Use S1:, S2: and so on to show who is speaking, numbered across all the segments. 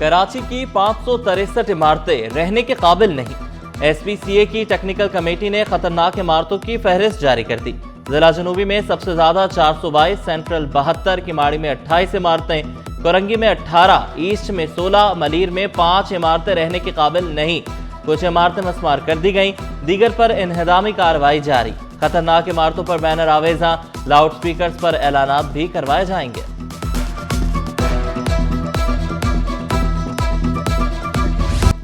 S1: कराची की 563 इमारतें रहने के काबिल नहीं। एसपीसीए की टेक्निकल कमेटी ने खतरनाक इमारतों की फहरिस्त जारी कर दी। जिला जनूबी में सबसे ज्यादा 422, सेंट्रल 72, किमाड़ी में 28 इमारतें, कोरंगी में 18, ईस्ट में 16, मलीर में 5 इमारतें रहने के काबिल नहीं। कुछ इमारतें मस्मार कर दी गईं, दीगर पर इन्हदामी कार्रवाई जारी। खतरनाक इमारतों पर बैनर आवेजा, लाउड स्पीकर्स पर ऐलानात भी करवाए जाएंगे।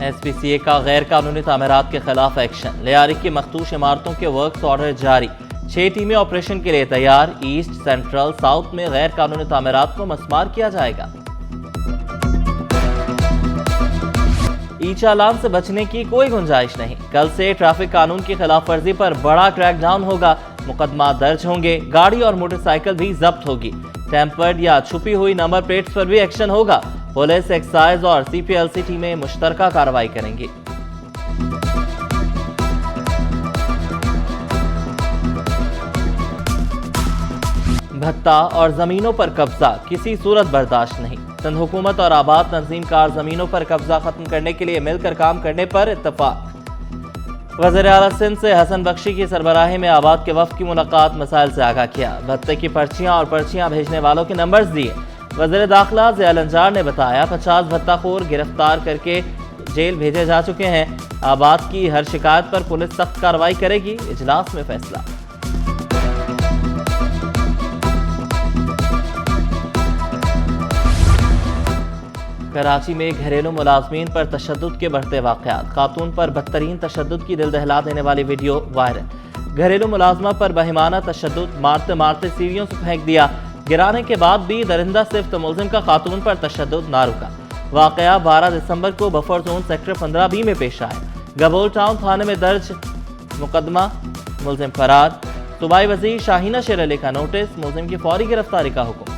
S1: एसपीसीए का गैर कानूनी तामीरात के खिलाफ एक्शन। लियारी की मखदूश इमारतों के वर्क्स ऑर्डर जारी। 6 टीमें ऑपरेशन के लिए तैयार। ईस्ट, सेंट्रल, साउथ में गैर कानूनी तामीरात को मस्मार किया जाएगा। ई चालान से बचने की कोई गुंजाइश नहीं। कल से ट्रैफिक कानून की खिलाफ वर्जी पर बड़ा क्रैकडाउन होगा। मुकदमा दर्ज होंगे, गाड़ी और मोटरसाइकिल भी जब्त होगी। टेम्पर्ड या छुपी हुई नंबर प्लेट्स पर भी एक्शन होगा। पुलिस, एक्साइज और सीपीएलसी टीमें मुश्तरका कार्रवाई करेंगी। भत्ता और जमीनों पर कब्जा किसी सूरत बर्दाश्त नहीं। सिंध हुकूमत और आबाद तंजीम कार जमीनों पर कब्जा खत्म करने के लिए मिलकर काम करने पर इत्तफाक। वज़ीर आला सिंध से हसन बख्शी की सरबराही में आबाद के वफ़द की मुलाकात, मसाइल से आगाह किया। भत्ते की पर्चियां और पर्चियां भेजने वालों के नंबर्स दिए। वज़ीर दाखिला ज़ियाल अंजार ने बताया 50 भत्ताखोर गिरफ्तार करके जेल भेजे जा चुके हैं। आबाद की हर शिकायत पर पुलिस सख्त कार्रवाई करेगी। इजलास में फैसला। कराची में घरेलू मुलाजमीन पर तशद्दुद के बढ़ते वाक़यात। खातून पर बदतरीन तशद्दुद की दिल दहला देने वाली वीडियो वायरल। घरेलू मुलाजमा पर बहिमाना तशद्दुद, मारते मारते सीढ़ियों से फेंक दिया। गिराने के बाद भी दरिंदा सिफ्त मुलजिम का खातून पर तशद्दुद ना रुका। वाक़या 12 दिसंबर को बफर जोन सेक्टर 15B में पेश आया। गबोल टाउन थाने में दर्ज मुकदमा, मुलजिम फरार। सूबाई वज़ीर शाहीना शेर अली का नोटिस, मुलजिम की फौरी गिरफ्तारी का हुक्म।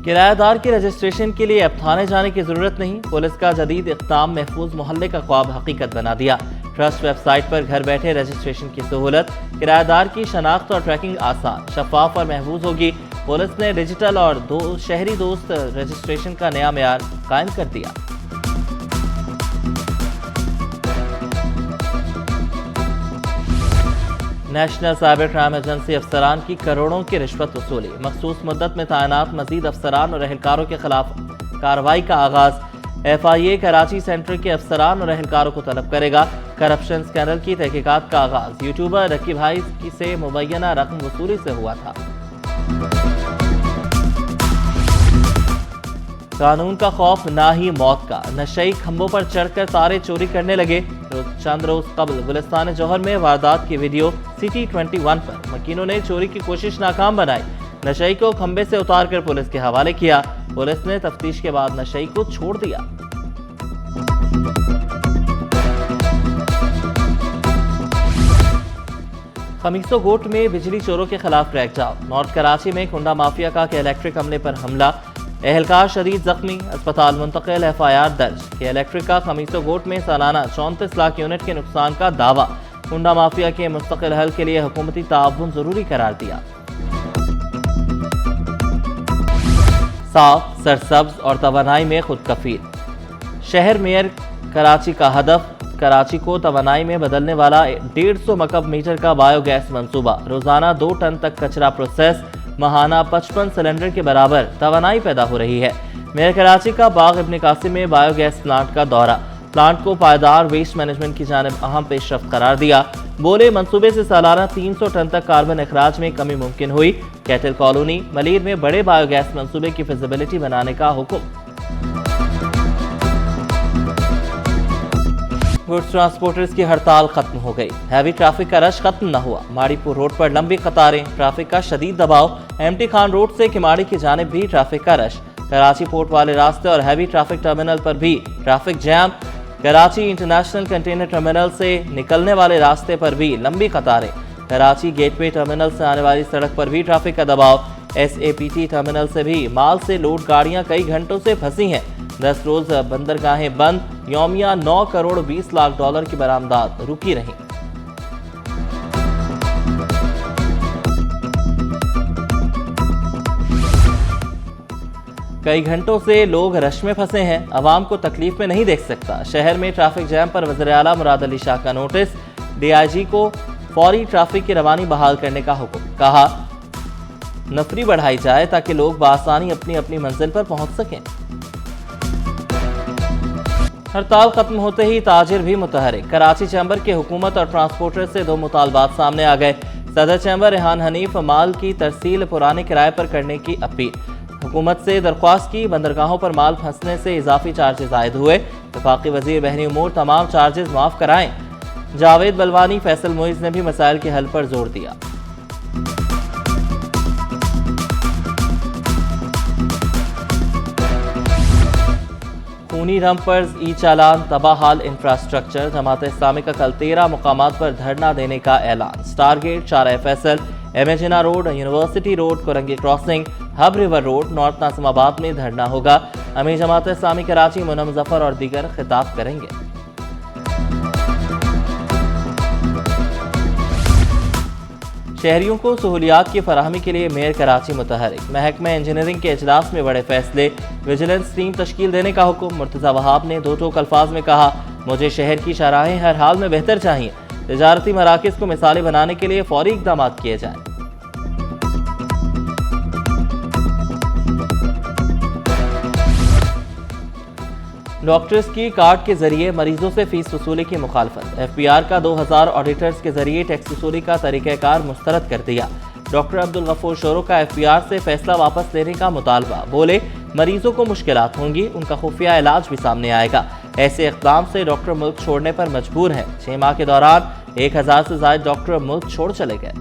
S1: किराएदार की रजिस्ट्रेशन के लिए अब थाने जाने की जरूरत नहीं। पुलिस का जदीद इक़दाम महफूज मोहल्ले का ख्वाब हकीकत बना दिया। ट्रस्ट वेबसाइट पर घर बैठे रजिस्ट्रेशन की सहूलत। किराएदार की शनाख्त और ट्रैकिंग आसान, शफाफ और महफूज होगी। पुलिस ने डिजिटल और शहरी दोस्त रजिस्ट्रेशन का नया मेयार कायम कर दिया। नेशनल साइबर क्राइम एजेंसी अफसरान की करोड़ों की रिश्वत वसूली। मखसूस मुद्दत में तैनात मजीद अफसरान और अहलकारों के खिलाफ कार्रवाई का आगाज। FIA कराची सेंटर के अफसरान और अहलकारों को तलब करेगा। करप्शन स्कैंडल की तहकीकात का आगाज यूट्यूबर रकी भाई से मुबैना रकम वसूली से हुआ था। कानून का खौफ ना ही मौत का। नशई खंभों पर चढ़कर तारे चोरी करने लगे। चंद रोज कबल गुलिस्तान जौहर में वारदात की वीडियो सिटी 21 पर। मकीनों ने चोरी की कोशिश नाकाम बनाई। नशई को खंबे से उतार कर पुलिस के हवाले किया। पुलिस ने तफ्तीश के बाद नशई को छोड़ दिया। खमीसो गोट में बिजली चोरों के खिलाफ क्रैकडाउन। नॉर्थ कराची में कुंडा माफिया का के इलेक्ट्रिक अमले पर हमला, एहलकार शदीद जख्मी, अस्पताल मुंतकिल, FIR दर्ज। के इलेक्ट्रिक का खमीसो गोट में सालाना 34 लाख यूनिट के नुकसान का दावा। कुंडा माफिया के मुस्तकिल हल के लिए हुकूमती ताउन जरूरी करार दिया। साफ, सरसब्ज और तवानाई में खुद कफील। शहर मेयर कराची का हदफ। कराची को तवानाई में बदलने वाला 150 मकब मीटर का बायोगैस मंसूबा। रोजाना 2 टन तक कचरा प्रोसेस, महाना 55 सिलेंडर के बराबर तवानाई पैदा हो रही है। मेयर कराची का बाग इब्न कासिम में बायोगैस प्लांट का दौरा। प्लांट को पायदार वेस्ट मैनेजमेंट की जानिब अहम पेशरफ्त करार दिया। बोले मंसूबे से सालाना 300 टन तक कार्बन अखराज में कमी मुमकिन हुई। कैटल कॉलोनी मलीर में बड़े बायोगैस मंसूबे की फिजिबिलिटी बनाने का हुक्म। गुड्स ट्रांसपोर्टर्स की हड़ताल खत्म हो गई। हैवी ट्रैफिक का रश खत्म न हुआ। माड़ीपुर रोड पर लंबी कतारें, ट्रैफिक का शदीद दबाव। MT खान रोड से किमाड़ी की जानिब भी ट्रैफिक का रश। कराची पोर्ट वाले रास्ते और हैवी ट्रैफिक टर्मिनल पर भी traffic jam. Karachi international container terminal से निकलने वाले रास्ते पर भी लंबी कतारें। कराची गेटवे टर्मिनल से आने वाली सड़क पर भी ट्रैफिक का दबाव। SAPT टर्मिनल से भी माल से लोड गाड़ियां कई घंटों से फंसी हैं। 10 रोज बंदरगाहें बंद। यौमिया 9 करोड़ 20 लाख डॉलर की बरामदात रुकी रहीं। कई घंटों से लोग रश में फंसे हैं, अवाम को तकलीफ में नहीं देख सकता। शहर में ट्रैफिक जैम पर वज़ीर आला मुराद अली शाह का नोटिस, DIG को फौरी ट्रैफिक की रवानी बहाल करने का हुक्म। कहा नफरी बढ़ाई जाए ताकि लोग बआसानी अपनी अपनी मंजिल पर पहुंच सकें। हड़ताल खत्म होते ही ताजिर भी मुतहरिक। कराची चैम्बर के हुकूमत और ट्रांसपोर्टर से 2 मुतालबात सामने आ गए। सदर चैम्बर रेहान हनीफ माल की तरसील पुराने किराए पर करने की अपील। हुकूमत से दरख्वास्त की, बंदरगाहों पर माल फंसने से इजाफी चार्जेस आयद हुए। वफाकी वजीर बहरी उमूर तमाम चार्जेस माफ कराएं। जावेद बलवानी, फैसल मुइज ने भी मसाइल के हल पर जोर दिया। खूनी रमपर्स, ई चालान, तबाहाल इंफ्रास्ट्रक्चर। जमात इस्लामी का कल 13 मुकामात पर धरना देने का ऐलान। स्टार गेट, शाहराह फैसल, एमेजिना road, university road, Korangi crossing, Hub river road, north Nazimabad में धरना होगा। अमीर जमात इस्लामी कराची मुनम जफर और दीगर खिताब करेंगे। शहरियों को सहूलियात की फराहमी के लिए मेयर कराची मुतहरिक। महकमा इंजीनियरिंग के इजलास में बड़े फैसले, विजिलेंस टीम तश्कील देने का हुक्म। मुर्तज़ा वहाब ने दो टोक अल्फाज में कहा, मुझे शहर की शाहराहें हर हाल में बेहतर चाहिए। तिजारती मराकज़ को मिसाली बनाने के लिए फौरी इक़दाम किए जाएं। डॉक्टर्स की कार्ड के जरिए मरीजों से फीस वसूली की मुखालफत। FPR का 2000 ऑडिटर्स के जरिए टैक्स वसूली का तरीक़ाकार मुस्तरद कर दिया। डॉक्टर अब्दुल गफूर शोरो का FPR से फैसला वापस लेने का मुतालबा। बोले मरीजों को मुश्किलात होंगी, उनका खुफिया इलाज भी सामने आएगा। ऐसे इक़दाम से डॉक्टर मुल्क छोड़ने पर मजबूर हैं। 6 माह के दौरान 1000 से ज़ायद डॉक्टर मुल्क छोड़ चले गए।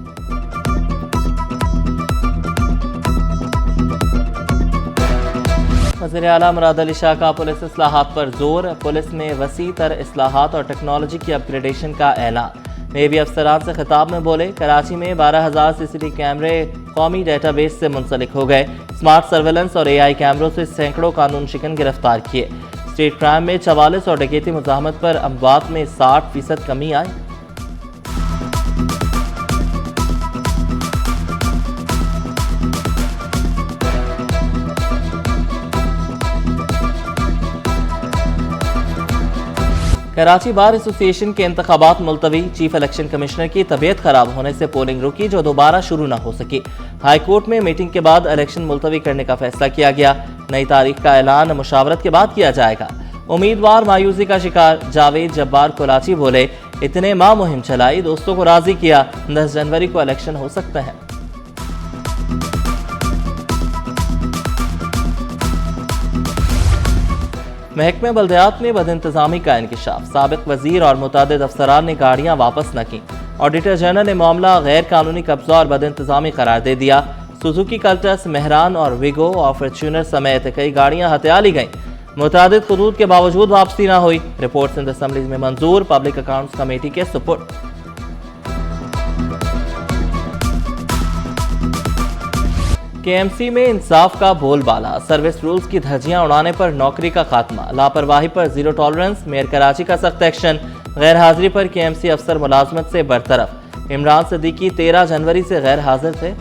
S1: वज़ीर आला मुराद अली शाह का पुलिस इस्लाहात पर जोर। पुलिस में वसी तर इस्लाहात और टेक्नोलॉजी की अपग्रेडेशन का ऐलान। नेवी अफसरान से खिताब में बोले, कराची में 12,000 CCTV कैमरे कौमी डेटाबेस से मुंसलिक हो गए। स्मार्ट सर्वेलेंस और AI कैमरों से सैकड़ों कानून शिकन गिरफ्तार किए। स्टेट क्राइम में 44 और डकैती मुज़ाहमत पर अमवात में 60% कमी आई। कराची बार एसोसिएशन के इंतखाबात मुलतवी। चीफ इलेक्शन कमिश्नर की तबीयत खराब होने से पोलिंग रुकी, जो दोबारा शुरू न हो सकी। हाई कोर्ट में मीटिंग के बाद इलेक्शन मुलतवी करने का फैसला किया गया। नई तारीख का ऐलान मुशावरत के बाद किया जाएगा। उम्मीदवार मायूसी का शिकार। जावेद जब्बार कोलाची बोले, इतने माह मुहिम चलाई, दोस्तों को राजी किया, 10 जनवरी को इलेक्शन हो सकते हैं। महकमे बल्दियात में बदइंतजामी का इंकशाफ। साबिक वजीर और मुतादिद अफसरान ने गाड़ियां वापस न की। ऑडिटर जनरल ने मामला गैर कानूनी कब्जा और बदइंतजामी करार दे दिया। सुजुकी कल्टस, मेहरान और विगो और फॉर्च्यूनर समेत कई गाड़ियां हत्या ली गईं। मुतादिद खुदूद के बावजूद वापसी न हुई। रिपोर्ट सिंध असेंबली में मंजूर, पब्लिक अकाउंट्स कमेटी के सुपुर्द। KMC में इंसाफ का बोलबाला। सर्विस रूल्स की धज्जियां उड़ाने पर नौकरी का खात्मा। लापरवाही पर जीरो टॉलरेंस। मेयर कराची का सख्त एक्शन। गैर हाजिरी पर KMC अफसर मुलाजमत से बरतरफ। इमरान सिद्दीकी 13 जनवरी से गैर हाजिर थे।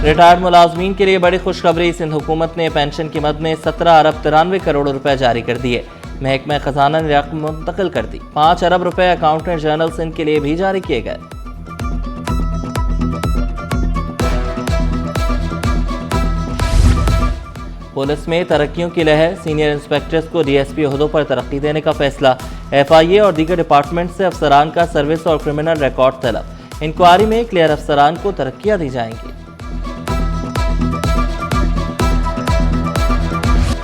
S1: रिटायर्ड मुलाजमीन के लिए बड़ी खुशखबरी। सिंध हुकूमत ने पेंशन की मद में 17 अरब 93 करोड़ रुपए जारी कर दिए। महकमा खजाना ने रकम मुंतकिल कर दी। 5 अरब रुपए अकाउंटेंट जनरल सिंध के लिए भी जारी किए गए। पुलिस में तरक्कियों की लहर। सीनियर इंस्पेक्टर्स को DSP ओहदों पर तरक्की देने का फैसला। FIA और दीगर डिपार्टमेंट से अफसरान का सर्विस और क्रिमिनल रिकॉर्ड तलब। इंक्वायरी में क्लियर अफसरान को तरक्कियां दी जाएंगी।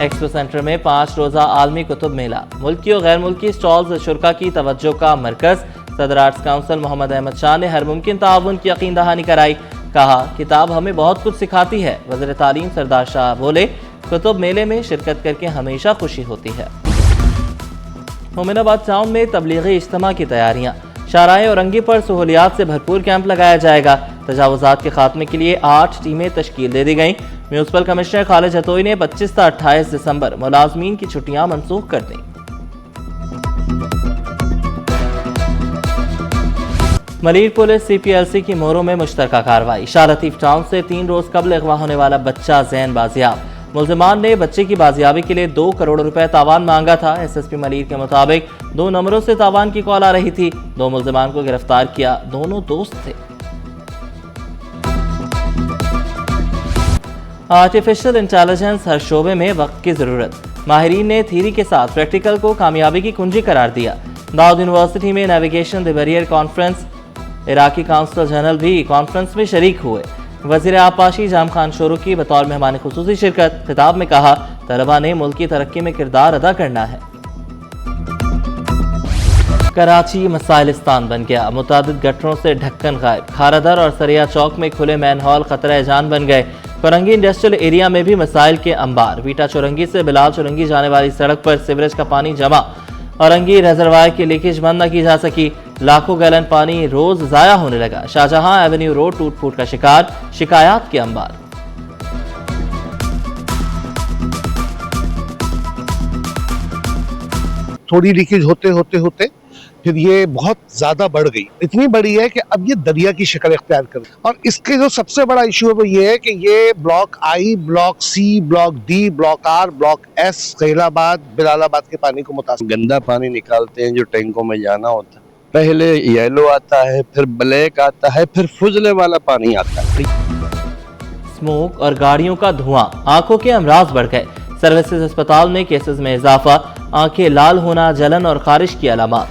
S1: एक्सपो सेंटर में 5 रोजा आलमी कुतुब मेला। मुल्की और गैर मुल्की स्टॉल्स शुरा की तवज्जो का मरकज। सदर आर्ट्स काउंसिल मोहम्मद अहमद शाह ने हर मुमकिन ताउन की यकीन दहानी कराई। कहा, किताब हमें बहुत कुछ सिखाती है। वज़ीर तालीम सरदार शाह बोले, कुतुब मेले में शिरकत करके हमेशा खुशी होती है। मोमिनाबाद टाउन में तबलीगी इज्तिमा की तैयारियां। शाहराह औरंगी पर सहूलियात से भरपूर कैंप लगाया जाएगा। तजावुजात के खात्मे के लिए 8 टीमें तश्कील दे दी गईं। म्यूनसिपल कमिश्नर खालिद जतोई ने 25 से 28 दिसंबर मुलाजमीन की छुट्टियां मनसूख कर दी। मलीर पुलिस CPLC की मोहरों में मुश्तरका कार्रवाई। शाह लतीफ टाउन से 3 रोज कबल अगवा होने वाला बच्चा जैन बाजियाब। मुल्जिमान ने बच्चे की बाजियाबी के लिए 2 करोड़ रुपए तावान मांगा था। SSP मलीर के मुताबिक 2 नंबरों से तावान की कॉल आ रही थी। 2 मुल्जिमान को गिरफ्तार किया, दोनों दोस्त थे। आर्टिफिशियल इंटेलिजेंस हर शोबे में वक्त की जरूरत। माहिरीन ने थ्योरी के साथ प्रैक्टिकल को कामयाबी की कुंजी करार दिया। दाऊद यूनिवर्सिटी में navigation the barrier conference, Iraqi council general भी कॉन्फ्रेंस में शरीक हुए। वजीर आबपाशी जाम खान शोरू की बतौर मेहमान खुसूसी शिरकत। खिताब में कहा, तलबा ने मुल्क की तरक्की में किरदार अदा करना है। कराची मसाइलिस्तान बन गया। मुतादिद गटरों से ढक्कन गायब। खारादर और सरिया चौक में खुले मैन हॉल खतरा जान बन गए। फरंगी इंडस्ट्रियल एरिया में भी मसाइल के अंबार। वीटा चुरंगी से बिलाल चुरंगी जाने वाली सड़क पर सीवरेज का पानी जमा। औरंगी रिजर्वायर की लीकेज बंद न की जा सकी। लाखों गैलन पानी रोज जाया होने लगा। शाहजहां एवेन्यू रोड टूट फूट का शिकार, शिकायत के अंबार।
S2: थोड़ी लीकेज होते होते होते फिर ये बहुत ज्यादा बढ़ गई। इतनी बड़ी है कि अब ये दरिया की शक्ल इख्तियार कर। और इसके जो सबसे बड़ा इशू है वो ये है कि ये block I, block C, block D, block R, block S, Khailabad, Bilalabad के पानी को मुतासिर।
S3: गंदा पानी निकालते हैं जो टैंकों में जाना होता है। पहले येलो आता है, फिर ब्लैक आता है, फिर फुजले वाला पानी आता है।
S1: स्मोक और गाड़ियों का धुआं, आंखों के अमराज बढ़ गए। सर्विसेज अस्पताल में केसेस में इजाफा। आंखें लाल होना, जलन और खारिश की अलामात।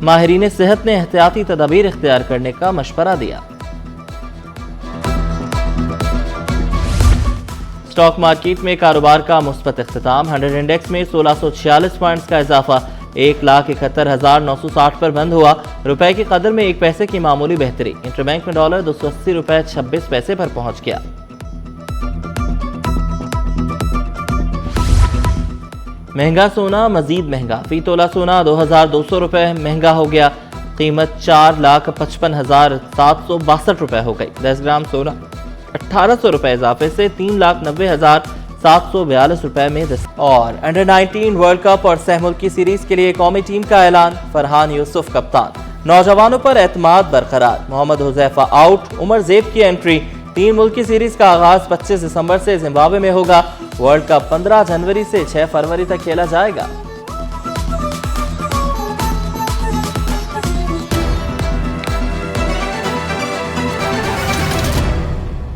S1: माहिरीन सेहत ने एहतियाती तदाबीर इख्तियार करने का मशवरा दिया। स्टॉक मार्केट में कारोबार का मुस्बत इख्तिताम। 100 इंडेक्स में 1646 पॉइंट्स का इजाफा। 1,71,960 पर बंद हुआ। रुपए की कदर में 1 पैसे की मामूली बेहतरी। इंटरबैंक में डॉलर 280 रुपए 26 पैसे पर पहुंच गया। महंगा सोना मजीद महंगा। फी तोला सोना 2200 रुपए महंगा हो गया। कीमत 4,55,762 रुपए हो गई। 10 ग्राम सोना 1800 रुपए इजाफे से 3,90,742 रुपए में। और अंडर 19 वर्ल्ड कप और सहमुल्क की सीरीज के लिए कौमी टीम का ऐलान। फरहान यूसुफ कप्तान। नौजवानों पर एतमाद बरकरार। मोहम्मद हुजैफा आउट, उमर ज़ेब की एंट्री। 3 मुल्क की सीरीज का आगाज 25 दिसंबर से जिम्बाब्वे में होगा। वर्ल्ड कप 15 जनवरी से 6 फरवरी तक खेला जाएगा।